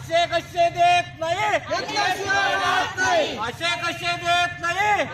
असे कसे देत नाही, असे कसे देत नाही।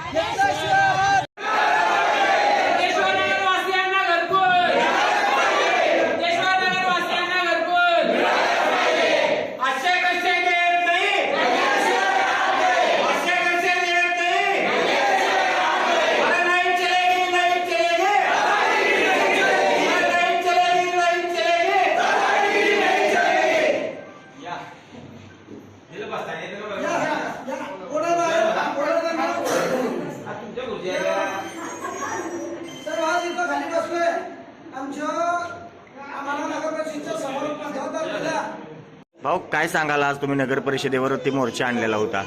भाऊ काय सांगाल, आज तुम्ही नगर परिषदेवरती मोर्चा आणलेला होता?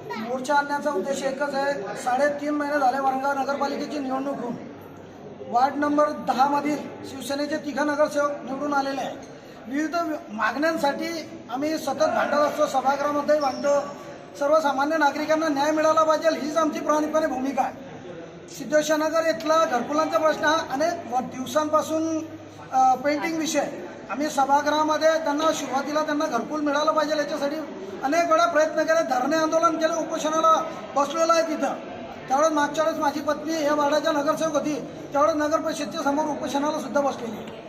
मोर्चा आणण्याचा उद्देश एकच आहे। 3.5 महिने झाले वरंगाव नगरपालिकेची निवडणूक होऊन वार्ड नंबर 10 मधील शिवसेनेचे 3 नगरसेवक निवडून आलेले आहेत। विविध मागण्यांसाठी आम्ही सतत भांडत असतो, सभागृहामध्ये भांडतो। सर्वसामान्य नागरिकांना न्याय मिळाला पाहिजे हीच आमची प्रामाणिकपणे भूमिका आहे। सिद्धेश्वर इथला घरकुलांचा प्रश्न हा अनेक दिवसांपासून पेंटिंग विषय आम्ही सभागृहामध्ये त्यांना सुरुवातीला त्यांना घरकुल मिळालं पाहिजे याच्यासाठी अनेक वेळा प्रयत्न केले, धरणे आंदोलन केले, उपोषणाला बसलेलं आहे तिथं। त्यावेळेस मागच्या वेळेस माझी पत्नी या वार्डाच्या नगरसेवक होती, त्यावेळेस नगर परिषदेच्या समोर उपोषणाला सुद्धा बसलेली।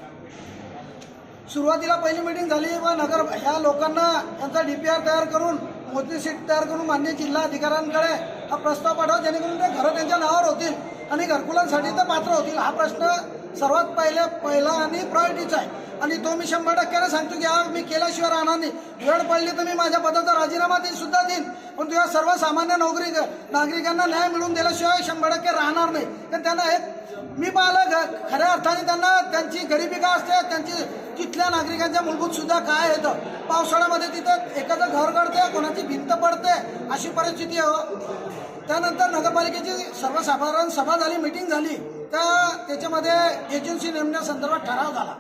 सुरुवातीला पहिली मीटिंग झाली व नगर ह्या लोकांना त्यांचा DPR तयार करून मोठी सीट तयार करून माननीय जिल्हा अधिकाऱ्यांकडे हा प्रस्ताव पाठवा जेणेकरून ते घरं त्यांच्या नावावर होतील आणि घरकुलांसाठी ते पात्र होतील। हा प्रश्न सर्वात पहिला आणि प्रायोरिटीचा आहे आणि तो मी 100% सांगतो की आज मी केल्याशिवाय राहणार नाही। वेळ पडली तर मी माझ्या पदाचा राजीनामा सुद्धा देईन, पण तुझ्या सर्वसामान्य नागरिकांना न्याय मिळवून दिल्याशिवाय 100% राहणार नाही। तर त्यांना एक मी पाहिलं खऱ्या अर्थाने त्यांना त्यांची गरिबी काय असते, त्यांची तिथल्या नागरिकांच्या मूलभूत सुद्धा काय येतं। पावसाळ्यामध्ये तिथं एखादं घर गळते, कोणाची भिंत पडते, अशी परिस्थिती आहे। त्यानंतर नगरपालिकेची सर्वसाधारण सभा झाली, मीटिंग झाली, त्याच्यामध्ये एजन्सी नेमण्यासंदर्भात ठराव झाला।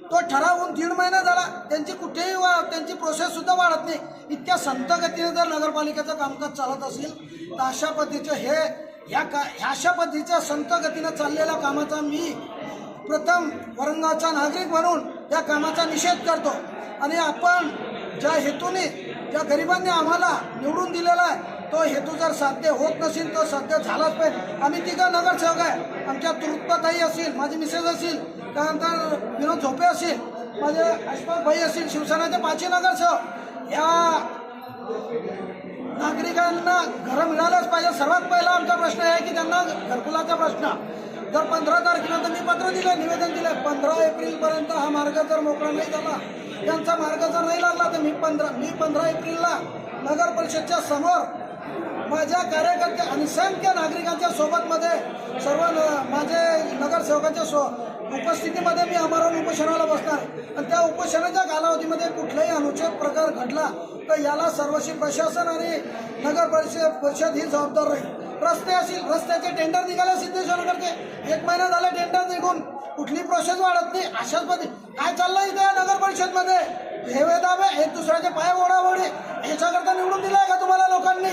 तो ठराव होऊन 1.5 महिना झाला, त्यांची कुठेही त्यांची प्रोसेस सुद्धा वाढत नाही। इतक्या संत गतीने जर नगरपालिकेचं कामकाज चालत असेल तर अशा पद्धतीचं अशा पद्धतीच्या संत गतीनं चाललेल्या कामाचा मी प्रथम वरंगावचा नागरिक म्हणून या कामाचा निषेध करतो आणि आपण ज्या हेतूने ज्या गरिबांनी आम्हाला निवडून दिलेला आहे तो हेतू जर साध्य होत नसेल तो साध्य झालाच पाहिजे। आम्ही 3 नगरसेवक आहे, आमच्या तृप्ताताई असतील, माझी मिसेस असेल, त्यानंतर विनोद झोपे असेल, माझे अशफाक भाई असतील, शिवसेनेचे 5 नगरसेवक। या नागरिकांना घरं मिळालंच पाहिजे। सर्वात पहिला आमचा प्रश्न आहे की त्यांना घरकुलाचा प्रश्न जर 15 तारखेनंतर मी पत्र दिलं, निवेदन दिलं, 15 एप्रिलपर्यंत हा मार्ग जर मोकळा नाही झाला, त्यांचा मार्ग जर नाही लागला तर मी 15 एप्रिलला नगर परिषदच्या समोर माझ्या कार्यकर्त्या असंख्य नागरिकांच्या सोबतमध्ये सर्व माझे नगरसेवकांच्या उपस्थितीमध्ये मी आमरण उपोषणाला बसणार आणि त्या उपोषणाच्या कालावधीमध्ये कुठलाही अनुचित प्रकार घडला तर याला सर्वस्वी प्रशासन आणि नगर परिषद ही जबाबदार राहील। रस्ते असतील, रस्त्याचे टेंडर निघाले सिद्धेश्वरकडचे, 1 महिना झाला टेंडर निघून कुठली प्रोसेस वाढत नाही। अशाच पद्धती काय चाललंय इथे नगर परिषदमध्ये हेवे दावे, एक दुसऱ्याचे पाय ओढाओढी, याच्याकरता निवडून दिलाय का तुम्हाला लोकांनी?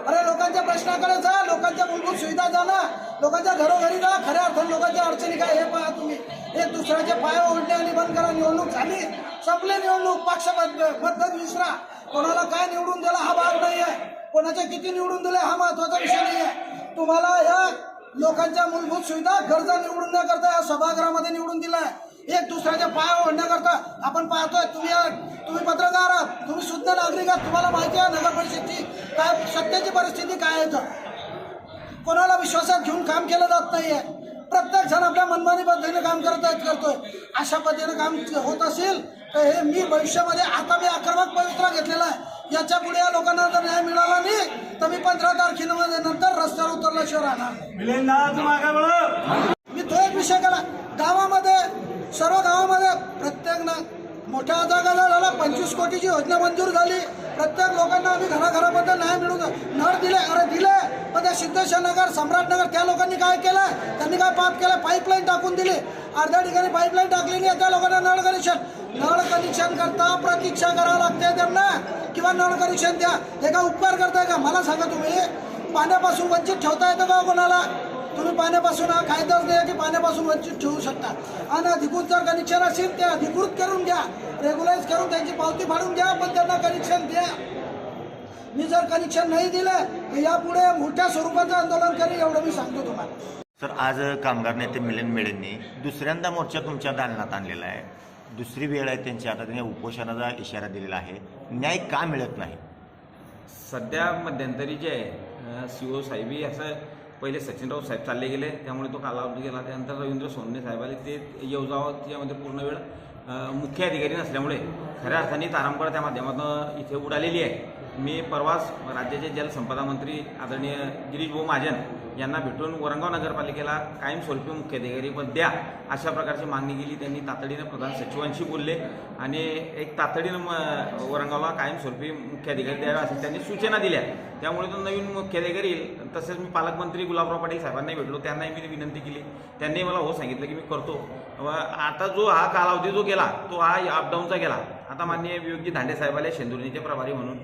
अरे लोकांच्या प्रश्नाकडे जा, लोकांच्या मूलभूत सुविधा जाणा, लोकांच्या घरोघरी जा, खऱ्या अर्थाने लोकांच्या अडचणी काय हे पहा तुम्ही। एक दुसऱ्याचे पाय ओढणे आणि बंद करा। निवडणूक झाली, संपली निवडणूक, पक्ष मतभेद विसरा। कोणाला काय निवडून दिला हा भाग नाही आहे, कोणाचे किती निवडून दिले हा महत्वाचा विषय नाही आहे। तुम्हाला या लोकांच्या मूलभूत सुविधा गरजा निवडून न करता या सभागृहामध्ये निवडून दिलाय। एक दुसऱ्याच्या पाय ओढण्याकरता आपण पाहतोय, तुम्ही पत्रकार आहात, तुम्ही शुद्ध नागरिक आहात, तुम्हाला माहिती आहे नगर परिषदेची काय सत्याची परिस्थिती काय आहे। कोणाला विश्वासात घेऊन काम केलं जात नाहीये, प्रत्येक जण आपल्या मनमानी पद्धतीने काम करतोय। अशा पद्धतीने काम होत असेल तर हे मी भविष्यामध्ये आता मी आक्रमक पवित्रा घेतलेला आहे। याच्या पुढे या लोकांना जर न्याय मिळाला नाही तर मी 15 तारखेमध्ये नंतर रस्त्यावर उतरल्याशिवाय राहणार। मी तो एक विषय केला, गावामध्ये सर्व गावामध्ये प्रत्येक मोठ्या जागाला झाला 25 कोटीची योजना मंजूर झाली। प्रत्येक लोकांना आम्ही घराघरामध्ये न्याय मिळून नळ दिले, अरे दिले, पण त्या सिद्धेश्वर नगर, सम्राटनगर त्या लोकांनी काय केलं, त्यांनी काय पाप केलं, पाईपलाईन टाकून दिली। अर्ध्या ठिकाणी पाईपलाईन टाकलेली आहे, त्या लोकांना नळ कनेक्शन करता प्रतीक्षा करावं लागते त्यांना, किंवा नळ कनेक्शन द्या। हे का उपकार करताय का मला सांगा? तुम्ही पाण्यापासून वंचित ठेवता येतं का कोणाला? तुम्ही पाण्यापासून हा कायदाच नाही की पाण्यापासून वंचित ठेवू शकता। आणि अधिकृत जर कनेक्शन असेल ते अधिकृत करून घ्या। रेग्युलाइज करून त्यांची पावती फाडून घ्या, पण त्यांना कनेक्शन द्या. मी जर कनेक्शन नाही दिलं तर यापुढे मोठ्या स्वरूपाचं आंदोलन करेल, एवढं मी सांगतो तुम्हाला. सर, आज कामगार नेते मिलिंद मेडेंनी दुसऱ्यांदा मोर्चा तुमच्या दालनात आणलेला आहे. दुसरी वेळ आहे त्यांची. आता त्यांनी उपोषणाचा इशारा दिलेला आहे. न्याय का मिळत नाही? सध्या मध्यंतरी जे आहे CO साहेबी असं पहिले सचिनराव साहेब चालले गेले, त्यामुळे तो कालावधी गेला. त्यानंतर रवींद्र सोनवणे साहेब आले, ते येवजाव त्यामध्ये पूर्ण वेळ मुख्य अधिकारी नसल्यामुळे खऱ्या अर्थाने तारांबळ त्या माध्यमातून इथे उडालेली आहे. मी परवाच राज्याचे जलसंपदा मंत्री आदरणीय गिरीश भाऊ महाजन यांना भेटून वरंगाव नगरपालिकेला कायमस्वरूपी मुख्याधिकारी पद द्या अशा प्रकारची मागणी केली. त्यांनी तातडीनं प्रधान सचिवांशी बोलले आणि एक तातडीनं वरंगावला कायमस्वरूपी मुख्याधिकारी द्यावे असे त्यांनी सूचना दिल्या. त्यामुळे तो नवीन मुख्याधिकारी येईल. तसेच मी पालकमंत्री गुलाबराव पाटील साहेबांनाही भेटलो, त्यांनाही मी विनंती केली. त्यांनी मला हो सांगितलं की मी करतो. आता जो हा कालावधी जो गेला तो हा अपडाऊनचा गेला. आता माननीय विवेकजी धांडे साहेब आले शेंदुर्णीचे प्रभारी म्हणून,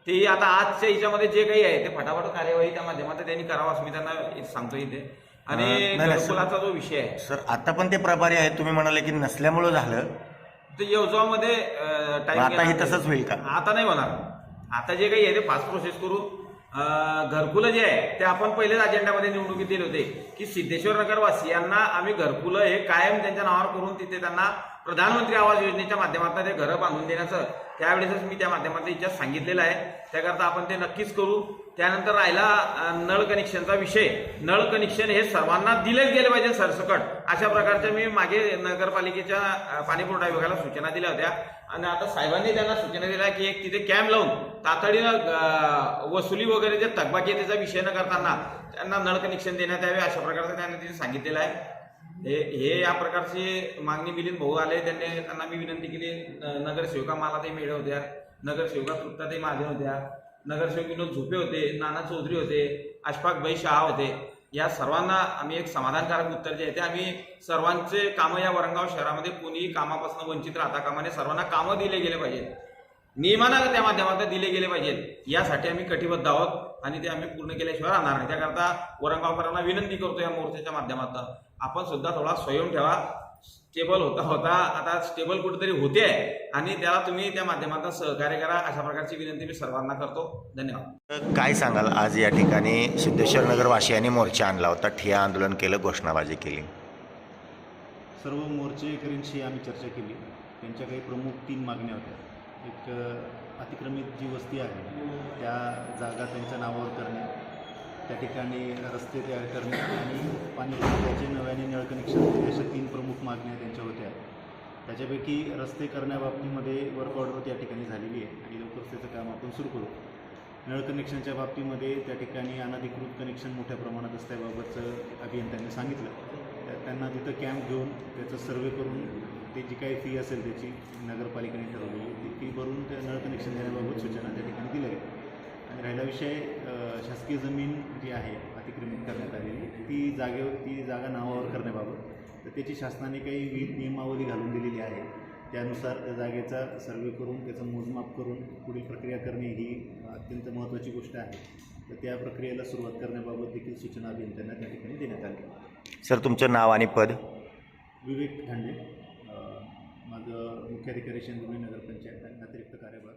ते आता आजच्या हिच्यामध्ये जे काही आहे ते फटाफट कार्यवाही त्या माध्यमातून त्यांनी करावं असं मी त्यांना सांगतो इथे. आणि घरकुलाचा जो विषय आहे सर, आता पण ते प्रभारी आहेत. तुम्ही म्हणाले की नसल्यामुळं झालं, ते येवजावमध्ये टाइम आताही तसंच होईल का? आता नाही होणार. आता जे काही आहे ते फास्ट प्रोसेस करू. घरकुलं जे आहे ते आपण पहिलेच अजेंडामध्ये निवडणुकीत दिले होते की सिद्धेश्वर नगरवासियांना आम्ही घरकुलं हे कायम त्यांच्या नावावर करून तिथे त्यांना प्रधानमंत्री आवास योजनेच्या माध्यमातून ते घरं बांधून देण्याचं त्यावेळेसच मी त्या माध्यमातून इच्छा सांगितलेलं आहे. त्याकरता आपण ते नक्कीच करू. त्यानंतर राहिला नळ कनेक्शनचा विषय. नळ कनेक्शन हे सर्वांना दिलेच गेले पाहिजे सरसकट, अशा प्रकारच्या मी मागे नगरपालिकेच्या पाणीपुरवठा विभागाला सूचना दिल्या होत्या. आणि आता साहेबांनी त्यांना सूचना दिल्या की एक तिथे कॅम्प लावून तातडीनं वसुली वगैरे जे थकबाकी त्याचा विषय न करताना त्यांना नळ कनेक्शन देण्यात यावे अशा प्रकारचं त्यांनी तिथे सांगितलेलं आहे. हे या प्रकारची मागणी मिलिंद भाऊ आले, त्यांना मी विनंती केली. नगरसेविका मालाताई मेढे होत्या, नगरसेविका तृप्ताताई महाजन होत्या, नगरसेवक विनोद झोपे होते, नाना चौधरी होते, अशफाकभाई शहा होते. या सर्वांना आम्ही एक समाधानकारक उत्तर जे आहे ते आम्ही सर्वांचे कामं या वरंगाव शहरामध्ये कोणीही कामापासून वंचित राहता कामा नये, सर्वांना कामं दिले गेले पाहिजेत, नियमानं त्या माध्यमातून दिले गेले पाहिजेत. यासाठी आम्ही कटिबद्ध आहोत आणि ते आम्ही पूर्ण केल्याशिवाय राहणार नाही. त्याकरता वरंगावकरांना विनंती करतो या मोर्चाच्या माध्यमातून आपण सुद्धा थोडा स्वयं ठेवा. स्टेबल होता आता स्टेबल कुठेतरी होते आणि त्याला तुम्ही त्या माध्यमातून सहकार्य करा अशा प्रकारची विनंती मी सर्वांना करतो. धन्यवाद. काय सांगाल, आज या ठिकाणी सिद्धेश्वर नगरवासियांनी मोर्चा आणला होता, ठिय्या आंदोलन केलं, घोषणाबाजी केली. सर्व मोर्चेकरींशी आम्ही चर्चा केली. त्यांच्या काही प्रमुख 3 मागण्या होत्या. एक, अतिक्रमित जी वस्ती आहे त्या जागा त्यांच्या नावावर करणे, त्या ठिकाणी रस्ते तयार करणे आणि पाणी पुरवठ्याचे नव्याने नळ कनेक्शन देणे, अशा 3 प्रमुख मागण्या त्यांच्या होत्या. त्याच्यापैकी रस्ते करण्याबाबतीमध्ये वर्क ऑर्डर त्या ठिकाणी झालेली आहे आणि लवकरच त्याचं काम आपण सुरू करू. नळ कनेक्शनच्या बाबतीमध्ये त्या ठिकाणी अनधिकृत कनेक्शन मोठ्या प्रमाणात असल्याबाबतचं अभियंत्यांनी सांगितलं. त्यांना तिथं कॅम्प घेऊन त्याचं सर्वे करून ते जी काही फी असेल त्याची नगरपालिकेने ठरवलेली ती फी भरून त्या नळ कनेक्शन देण्याबाबत सूचना त्या ठिकाणी दिल्या गेल्या. आणि राहिला विषय शासकीय जमीन जी आहे अतिक्रमित करण्यात आलेली ती जागा नावावर करण्याबाबत, तर त्याची शासनाने काही विविध नियमावली घालून दिलेली आहे. त्यानुसार त्या जागेचा सर्वे करून त्याचं मोजमाप करून पुढील प्रक्रिया करणे ही अत्यंत महत्त्वाची गोष्ट आहे. तर त्या प्रक्रियेला सुरुवात करण्याबाबत देखील सूचना अभियंत्यांना त्या ठिकाणी देण्यात आली. सर, तुमचं नाव आणि पद? विवेक धांडे, माझं मुख्याधिकारी शेंदुर्णी नगरपंचायत आणि अतिरिक्त कार्यभार.